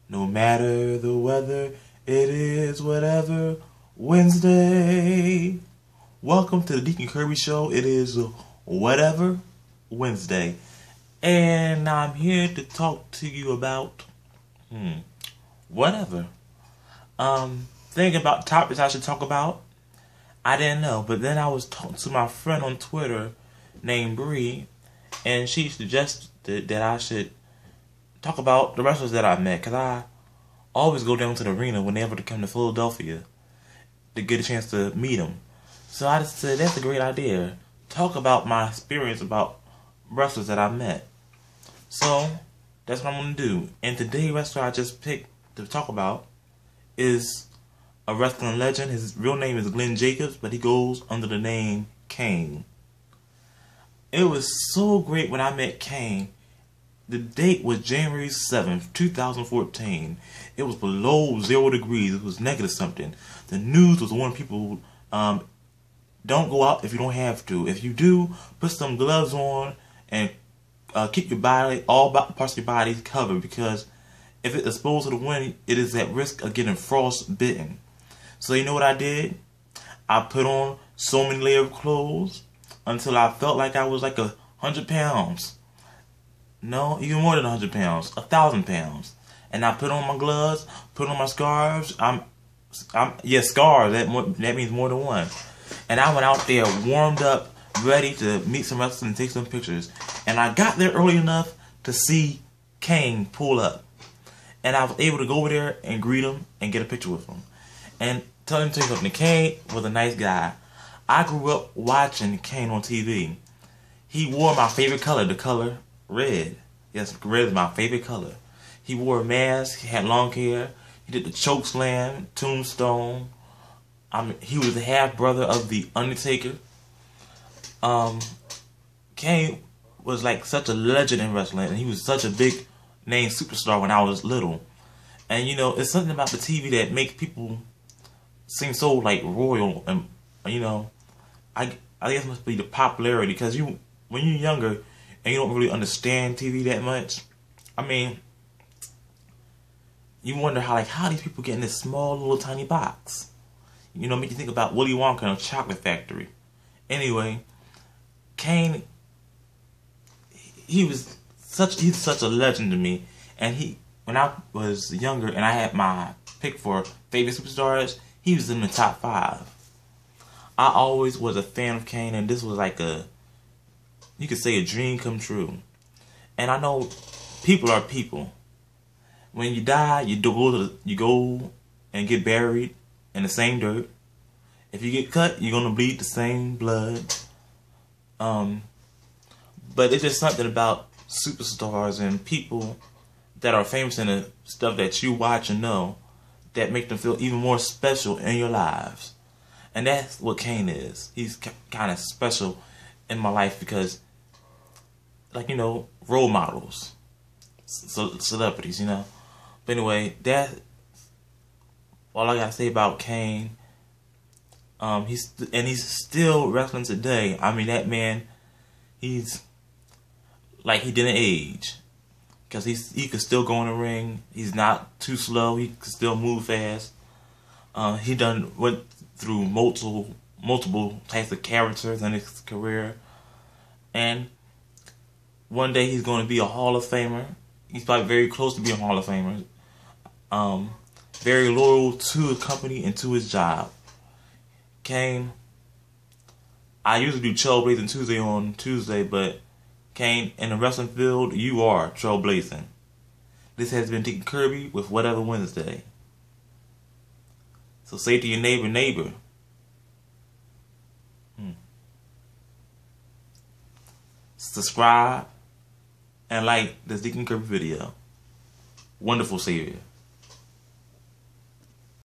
No matter the weather, it is whatever Wednesday. Welcome to the Deacon Kirby Show. It is whatever Wednesday. And I'm here to talk to you about whatever. Thinking about topics I should talk about. I didn't know, but then I was talking to my friend on Twitter named Bree, and she suggested that I should talk about the wrestlers that I met, because I always go down to the arena whenever they come to Philadelphia to get a chance to meet them. So I just said, that's a great idea. Talk about my experience about wrestlers that I met. So that's what I'm going to do. And today's wrestler I just picked to talk about is a wrestling legend. His real name is Glenn Jacobs, but he goes under the name Kane. It was so great when I met Kane. The date was January 7th, 2014. It was below 0 degrees. It was negative something. The news was warning people, don't go out if you don't have to. If you do, put some gloves on and keep your body, all parts of your body covered, because if it's exposed to the wind, it is at risk of getting frostbitten. So you know what I did? I put on so many layers of clothes until I felt like I was like 100 pounds. No, even more than 100 pounds, 1,000 pounds. And I put on my gloves, put on my scarves. Scarves. That means more than one. And I went out there, warmed up, ready to meet some wrestlers and take some pictures. And I got there early enough to see Kane pull up. And I was able to go over there and greet him and get a picture with him. And tell him something. Kane was a nice guy. I grew up watching Kane on TV. He wore my favorite color, the color red. Yes, red is my favorite color. He wore a mask. He had long hair. He did the choke slam, tombstone. He was the half brother of the Undertaker. Kane was like such a legend in wrestling, and he was such a big name superstar when I was little. And you know, it's something about the TV that makes people seem so like royal, and you know, I guess it must be the popularity, because when you're younger and you don't really understand TV that much, I mean, you wonder how these people get in this small little tiny box. You know, make you think about Willy Wonka and a chocolate factory. Anyway, Kane, he's such a legend to me. And when I was younger and I had my pick for favorite superstars, he was in the top 5. I always was a fan of Kane, and this was like you could say a dream come true. And I know people are people. When you die, you go and get buried in the same dirt. If you get cut, you're gonna bleed the same blood. But it's just something about superstars and people that are famous in the stuff that you watch and know that make them feel even more special in your lives. And that's what Kane is. He's kind of special in my life because, like, you know, role models, celebrities, you know. But anyway, that's all I gotta say about Kane. He's still wrestling today. I mean, that man, he's like, he didn't age, because he could still go in the ring. He's not too slow. He could still move fast. He went through multiple types of characters in his career, and one day he's going to be a Hall of Famer. He's probably very close to being a Hall of Famer. Very loyal to the company and to his job. Kane, I usually do Trailblazing Tuesday on Tuesday, but Kane, in the wrestling field, you are trailblazing. This has been Deacon Kirby with Whatever Wednesday. So say to your neighbor, subscribe and like this Deacon Kirby video. Wonderful Savior.